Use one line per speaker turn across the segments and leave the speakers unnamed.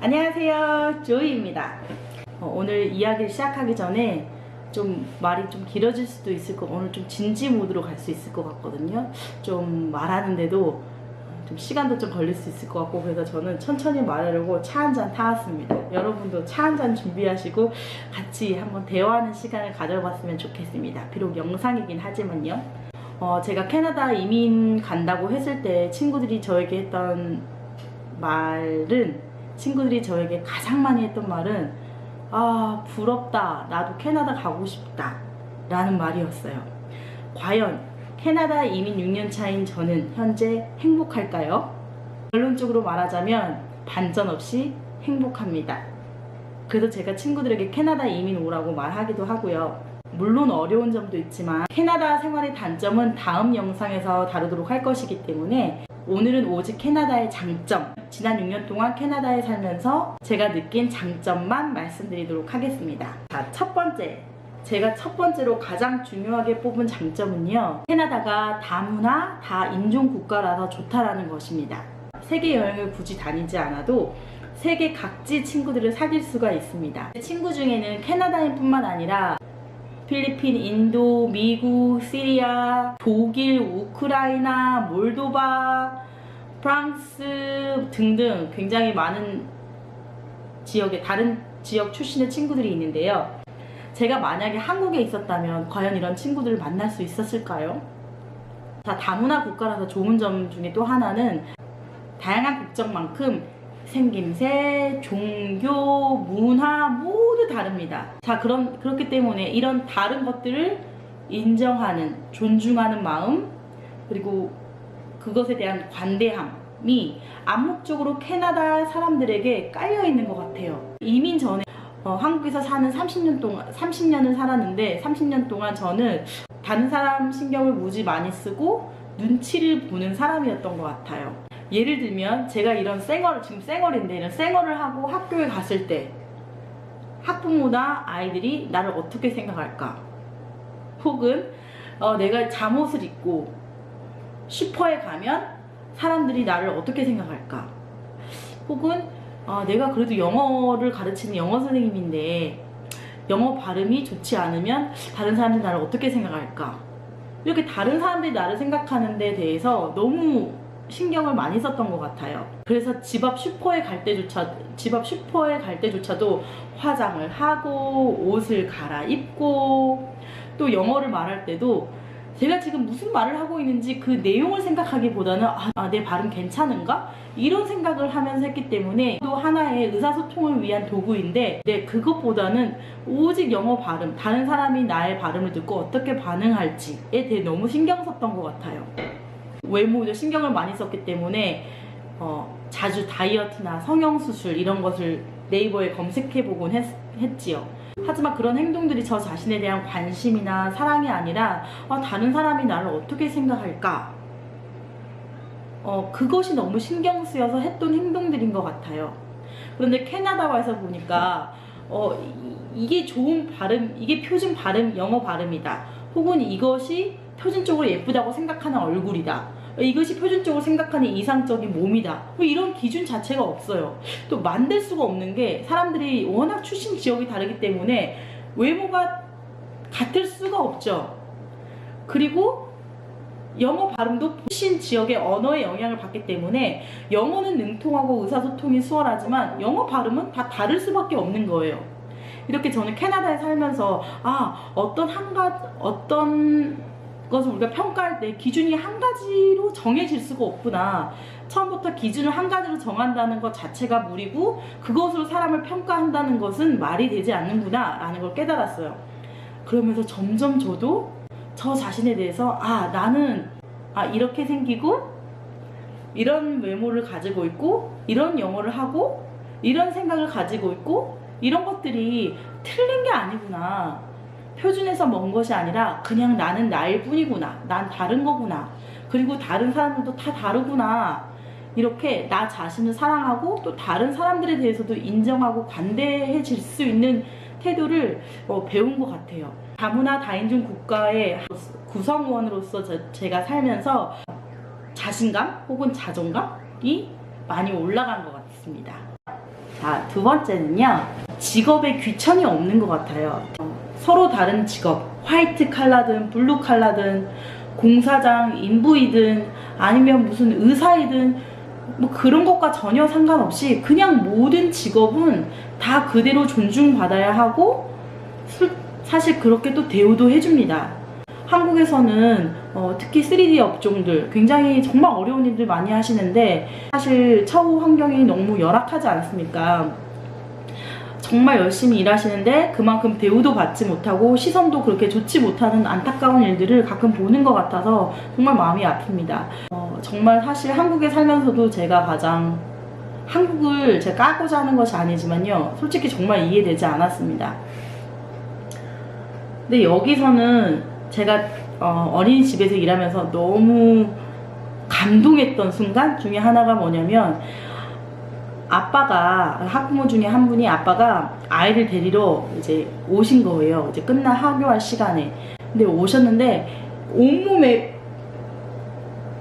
안녕하세요, 조이입니다. 오늘 이야기를 시작하기 전에 좀 말이 좀 길어질 수도 있을 거고 오늘 좀 진지 모드로 갈 수 있을 것 같거든요. 좀 말하는데도 좀 시간도 좀 걸릴 수 있을 것 같고, 그래서 저는 천천히 말하려고 차 한 잔 타왔습니다. 여러분도 차 한 잔 준비하시고 같이 한번 대화하는 시간을 가져봤으면 좋겠습니다. 비록 영상이긴 하지만요. 제가 캐나다 이민 간다고 했을 때 친구들이 저에게 했던 말은, 친구들이 저에게 가장 많이 했던 말은 아, 부럽다, 나도 캐나다 가고 싶다 라는 말이었어요. 과연 캐나다 이민 6년 차인 저는 현재 행복할까요? 결론적으로 말하자면 반전 없이 행복합니다. 그래서 제가 친구들에게 캐나다 이민 오라고 말하기도 하고요. 물론 어려운 점도 있지만 캐나다 생활의 단점은 다음 영상에서 다루도록 할 것이기 때문에 오늘은 오직 캐나다의 장점, 지난 6년 동안 캐나다에 살면서 제가 느낀 장점만 말씀드리도록 하겠습니다. 자, 첫 번째, 제가 첫 번째로 가장 중요하게 뽑은 장점은요, 캐나다가 다문화, 다인종 국가라서 좋다라는 것입니다. 세계 여행을 굳이 다니지 않아도 세계 각지 친구들을 사귈 수가 있습니다. 친구 중에는 캐나다인 뿐만 아니라 필리핀, 인도, 미국, 시리아, 독일, 우크라이나, 몰도바, 프랑스 등등 굉장히 많은 지역의 다른 지역 출신의 친구들이 있는데요. 제가 만약에 한국에 있었다면 과연 이런 친구들을 만날 수 있었을까요? 자, 다문화 국가라서 좋은 점 중에 또 하나는 다양한 국적만큼 생김새, 종교, 문화 모두 다릅니다. 자, 그렇기 때문에 이런 다른 것들을 인정하는, 존중하는 마음, 그리고 그것에 대한 관대함이 암묵적으로 캐나다 사람들에게 깔려있는 것 같아요. 이민 전에 한국에서 사는 30년을 살았는데 30년 동안 저는 다른 사람 신경을 무지 많이 쓰고 눈치를 보는 사람이었던 것 같아요. 예를 들면 제가 이런 지금 쌩얼인데 이런 쌩얼을 하고 학교에 갔을 때 학부모나 아이들이 나를 어떻게 생각할까? 혹은 내가 잠옷을 입고 슈퍼에 가면 사람들이 나를 어떻게 생각할까? 혹은 내가 그래도 영어를 가르치는 영어 선생님인데 영어 발음이 좋지 않으면 다른 사람들이 나를 어떻게 생각할까? 이렇게 다른 사람들이 나를 생각하는 데 대해서 너무 신경을 많이 썼던 것 같아요. 그래서 집 앞 슈퍼에 갈 때조차도 화장을 하고 옷을 갈아입고, 또 영어를 말할 때도 제가 지금 무슨 말을 하고 있는지 그 내용을 생각하기보다는 내 발음 괜찮은가? 이런 생각을 하면서 했기 때문에 또 하나의 의사소통을 위한 도구인데, 그것보다는 오직 영어 발음, 다른 사람이 나의 발음을 듣고 어떻게 반응할지에 대해 너무 신경 썼던 것 같아요. 외모에 신경을 많이 썼기 때문에 자주 다이어트나 성형수술 이런 것을 네이버에 검색해보곤 했지요. 하지만 그런 행동들이 저 자신에 대한 관심이나 사랑이 아니라 다른 사람이 나를 어떻게 생각할까? 그것이 너무 신경 쓰여서 했던 행동들인 것 같아요. 그런데 캐나다 와서 보니까 이게 좋은 발음, 이게 표준 발음, 영어 발음이다. 혹은 이것이 표준적으로 예쁘다고 생각하는 얼굴이다. 이것이 표준적으로 생각하는 이상적인 몸이다. 이런 기준 자체가 없어요. 또 만들 수가 없는 게 사람들이 워낙 출신 지역이 다르기 때문에 외모가 같을 수가 없죠. 그리고 영어 발음도 출신 지역의 언어의 영향을 받기 때문에 영어는 능통하고 의사소통이 수월하지만 영어 발음은 다 다를 수밖에 없는 거예요. 이렇게 저는 캐나다에 살면서 어떤 것을 우리가 평가할 때 기준이 한 가지로 정해질 수가 없구나. 처음부터 기준을 한 가지로 정한다는 것 자체가 무리고 그것으로 사람을 평가한다는 것은 말이 되지 않는구나 라는 걸 깨달았어요. 그러면서 점점 저도 저 자신에 대해서 나는 이렇게 생기고 이런 외모를 가지고 있고 이런 영어를 하고 이런 생각을 가지고 있고 이런 것들이 틀린 게 아니구나. 표준에서 먼 것이 아니라 그냥 나는 나일 뿐이구나. 난 다른 거구나. 그리고 다른 사람들도 다 다르구나. 이렇게 나 자신을 사랑하고 또 다른 사람들에 대해서도 인정하고 관대해질 수 있는 태도를 배운 것 같아요. 다문화 다인종 국가의 구성원으로서 제가 살면서 자신감 혹은 자존감이 많이 올라간 것 같습니다. 자, 두 번째는요. 직업에 귀천이 없는 것 같아요. 서로 다른 직업, 화이트 칼라든 블루 칼라든 공사장, 인부이든 아니면 무슨 의사이든 뭐 그런 것과 전혀 상관없이 그냥 모든 직업은 다 그대로 존중받아야 하고 사실 그렇게 또 대우도 해줍니다. 한국에서는 특히 3D 업종들 굉장히 정말 어려운 일들 많이 하시는데 사실 처우 환경이 너무 열악하지 않습니까? 정말 열심히 일하시는데 그만큼 대우도 받지 못하고 시선도 그렇게 좋지 못하는 안타까운 일들을 가끔 보는 것 같아서 정말 마음이 아픕니다. 정말 사실 한국에 살면서도 제가 가장 한국을 제가 까고자 하는 것이 아니지만요, 솔직히 정말 이해되지 않았습니다. 근데 여기서는 제가 어린이집에서 일하면서 너무 감동했던 순간 중에 하나가 뭐냐면, 아빠가, 학부모 중에 한 분이 아빠가 아이를 데리러 이제 오신 거예요. 이제 하교할 시간에. 근데 오셨는데 온몸에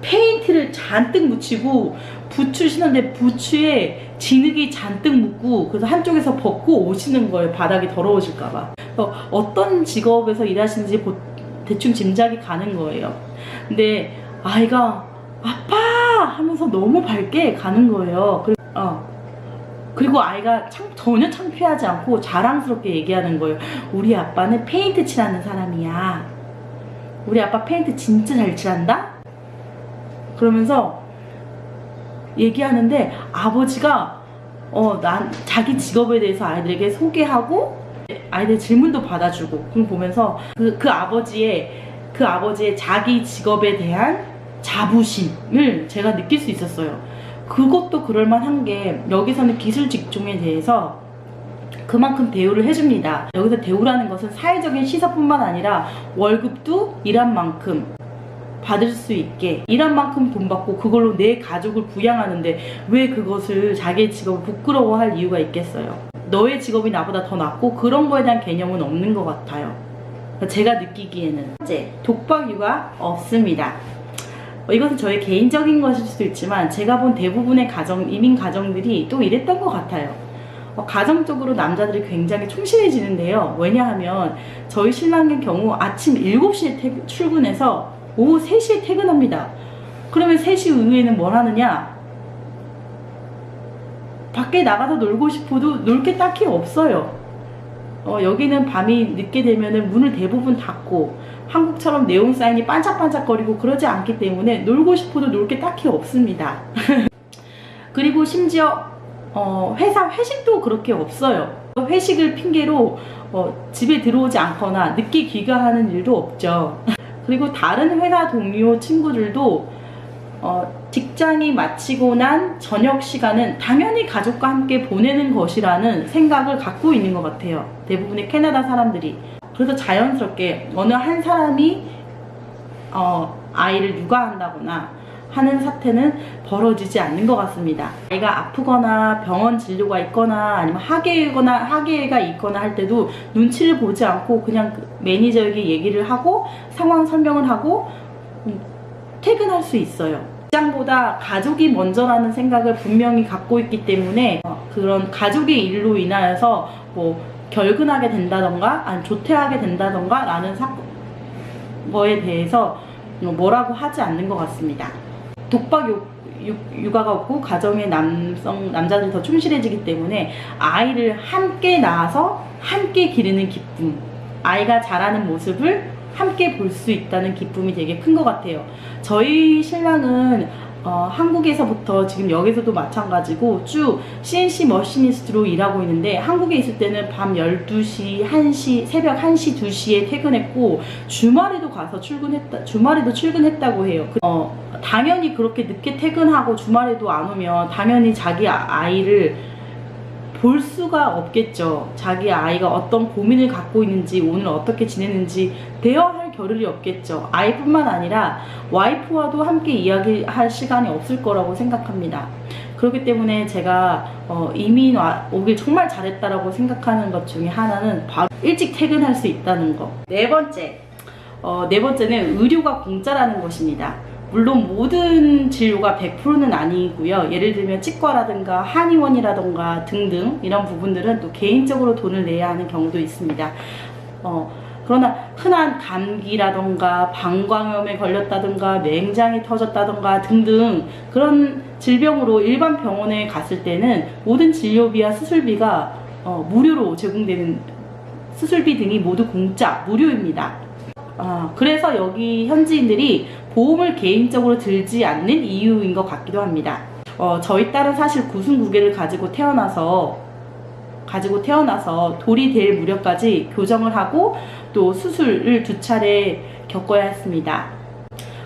페인트를 잔뜩 묻히고 부츠 신었는데 부츠에 진흙이 잔뜩 묻고, 그래서 한쪽에서 벗고 오시는 거예요. 바닥이 더러워질까봐. 어떤 직업에서 일하시는지 대충 짐작이 가는 거예요. 근데 아이가 아빠 하면서 너무 밝게 가는 거예요. 그리고 아이가 전혀 창피하지 않고 자랑스럽게 얘기하는 거예요. 우리 아빠는 페인트 칠하는 사람이야. 우리 아빠 페인트 진짜 잘 칠한다? 그러면서 얘기하는데 아버지가 자기 직업에 대해서 아이들에게 소개하고 아이들 질문도 받아주고, 그걸 보면서 그 아버지의 자기 직업에 대한 자부심을 제가 느낄 수 있었어요. 그것도 그럴만한 게, 여기서는 기술 직종에 대해서 그만큼 대우를 해줍니다. 여기서 대우라는 것은 사회적인 시선뿐만 아니라 월급도 일한 만큼 받을 수 있게, 일한 만큼 돈 받고 그걸로 내 가족을 부양하는데 왜 그것을 자기의 직업을 부끄러워할 이유가 있겠어요. 너의 직업이 나보다 더 낫고 그런 거에 대한 개념은 없는 것 같아요. 제가 느끼기에는. 첫째, 독박육아 없습니다. 이것은 저의 개인적인 것일 수도 있지만 제가 본 대부분의 이민 가정들이 또 이랬던 것 같아요. 가정적으로 남자들이 굉장히 충실해지는데요. 왜냐하면 저희 신랑의 경우 아침 7시에 출근해서 오후 3시에 퇴근합니다. 그러면 3시 이후에는 뭘 하느냐? 밖에 나가서 놀고 싶어도 놀 게 딱히 없어요. 여기는 밤이 늦게 되면 문을 대부분 닫고 한국처럼 네온 사인이 반짝반짝거리고 그러지 않기 때문에 놀고 싶어도 놀 게 딱히 없습니다. 그리고 심지어 회사 회식도 그렇게 없어요. 회식을 핑계로 집에 들어오지 않거나 늦게 귀가하는 일도 없죠. 그리고 다른 회사 동료 친구들도 직장이 마치고 난 저녁 시간은 당연히 가족과 함께 보내는 것이라는 생각을 갖고 있는 것 같아요. 대부분의 캐나다 사람들이. 그래서 자연스럽게 어느 한 사람이 아이를 육아한다거나 하는 사태는 벌어지지 않는 것 같습니다. 아이가 아프거나 병원 진료가 있거나 아니면 학예가 있거나 할 때도 눈치를 보지 않고 그냥 매니저에게 얘기를 하고 상황 설명을 하고 퇴근할 수 있어요. 직장보다 가족이 먼저라는 생각을 분명히 갖고 있기 때문에 그런 가족의 일로 인하여서 뭐 결근하게 된다던가 아니면 조퇴하게 된다던가 라는 거에 대해서 뭐라고 하지 않는 것 같습니다. 독박 육아가 없고 가정의 남자들이 더 충실해지기 때문에 아이를 함께 낳아서 함께 기르는 기쁨, 아이가 자라는 모습을 함께 볼 수 있다는 기쁨이 되게 큰 것 같아요. 저희 신랑은 한국에서부터 지금 여기서도 마찬가지고 쭉 CNC 머시니스트로 일하고 있는데, 한국에 있을 때는 밤 12시, 1시, 새벽 1시, 2시에 퇴근했고 주말에도 가서 주말에도 출근했다고 해요. 당연히 그렇게 늦게 퇴근하고 주말에도 안 오면 당연히 자기 아이를 볼 수가 없겠죠. 자기 아이가 어떤 고민을 갖고 있는지, 오늘 어떻게 지내는지 대화할 겨를이 없겠죠. 아이뿐만 아니라 와이프와도 함께 이야기할 시간이 없을 거라고 생각합니다. 그렇기 때문에 제가 이민 오길 정말 잘했다라고 생각하는 것 중에 하나는 바로 일찍 퇴근할 수 있다는 거. 네 번째는 의료가 공짜라는 것입니다. 물론 모든 진료가 100%는 아니고요. 예를 들면 치과라든가 한의원이라든가 등등 이런 부분들은 또 개인적으로 돈을 내야 하는 경우도 있습니다. 그러나 흔한 감기라던가 방광염에 걸렸다던가 맹장이 터졌다던가 등등 그런 질병으로 일반 병원에 갔을 때는 모든 진료비와 수술비가 무료로 제공되는, 수술비 등이 모두 공짜, 무료입니다. 그래서 여기 현지인들이 보험을 개인적으로 들지 않는 이유인 것 같기도 합니다. 저희 딸은 사실 구순구개를 가지고 태어나서 돌이 될 무렵까지 교정을 하고 또 수술을 2차례 겪어야 했습니다.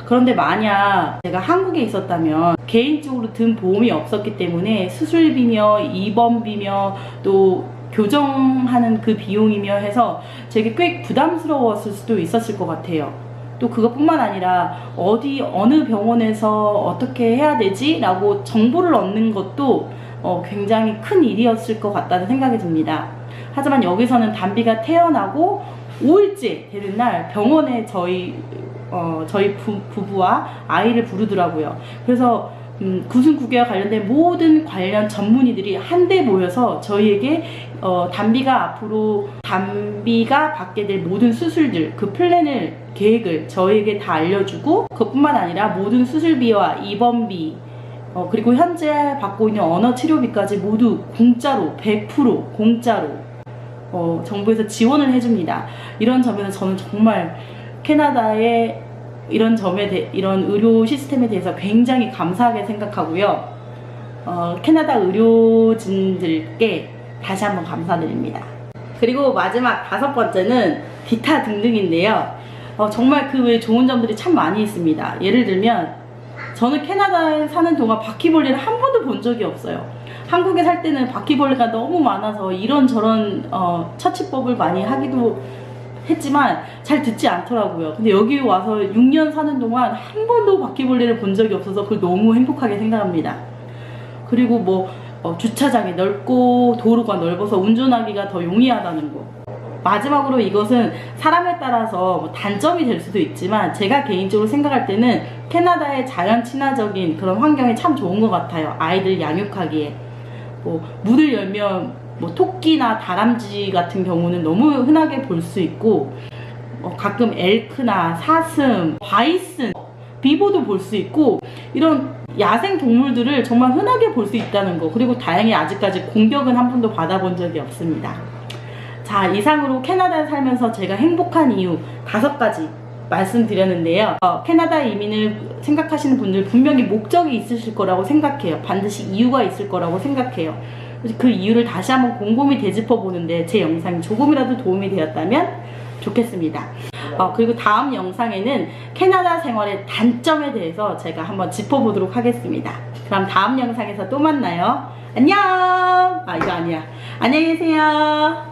그런데 만약 제가 한국에 있었다면 개인적으로 든 보험이 없었기 때문에 수술비며 입원비며 또 교정하는 그 비용이며 해서 제게 꽤 부담스러웠을 수도 있었을 것 같아요. 또 그것뿐만 아니라 어느 병원에서 어떻게 해야 되지? 라고 정보를 얻는 것도 굉장히 큰 일이었을 것 같다는 생각이 듭니다. 하지만 여기서는 단비가 태어나고 5일째 되는 날 병원에 저희 부부와 아이를 부르더라고요. 그래서 구순구개와 관련된 모든 관련 전문의들이 한데 모여서 저희에게 단비가 받게 될 모든 수술들, 그 플랜을, 계획을 저희에게 다 알려주고, 그것뿐만 아니라 모든 수술비와 입원비, 그리고 현재 받고 있는 언어 치료비까지 모두 공짜로, 100% 공짜로 정부에서 지원을 해줍니다. 이런 점에서 저는 정말 캐나다의 이런 의료 시스템에 대해서 굉장히 감사하게 생각하고요. 캐나다 의료진들께 다시 한번 감사드립니다. 그리고 마지막 5번째는 기타 등등인데요. 정말 그 외에 좋은 점들이 참 많이 있습니다. 예를 들면 저는 캐나다에 사는 동안 바퀴벌레를 한 번도 본 적이 없어요. 한국에 살 때는 바퀴벌레가 너무 많아서 이런저런 처치법을 많이 하기도 했지만 잘 듣지 않더라고요. 근데 여기 와서 6년 사는 동안 한 번도 바퀴벌레를 본 적이 없어서 그걸 너무 행복하게 생각합니다. 그리고 주차장이 넓고 도로가 넓어서 운전하기가 더 용이하다는 거. 마지막으로 이것은 사람에 따라서 단점이 될 수도 있지만 제가 개인적으로 생각할 때는 캐나다의 자연 친화적인 그런 환경이 참 좋은 것 같아요. 아이들 양육하기에. 문을 열면 토끼나 다람쥐 같은 경우는 너무 흔하게 볼 수 있고, 가끔 엘크나 사슴, 바이슨, 비보도 볼 수 있고, 이런 야생 동물들을 정말 흔하게 볼 수 있다는 거. 그리고 다행히 아직까지 공격은 한 번도 받아본 적이 없습니다. 자, 이상으로 캐나다에 살면서 제가 행복한 이유 5가지 말씀드렸는데요. 캐나다 이민을 생각하시는 분들 분명히 목적이 있으실 거라고 생각해요. 반드시 이유가 있을 거라고 생각해요. 그 이유를 다시 한번 곰곰이 되짚어 보는데 제 영상이 조금이라도 도움이 되었다면 좋겠습니다. 그리고 다음 영상에는 캐나다 생활의 단점에 대해서 제가 한번 짚어보도록 하겠습니다. 그럼 다음 영상에서 또 만나요. 안녕! 이거 아니야. 안녕히 계세요.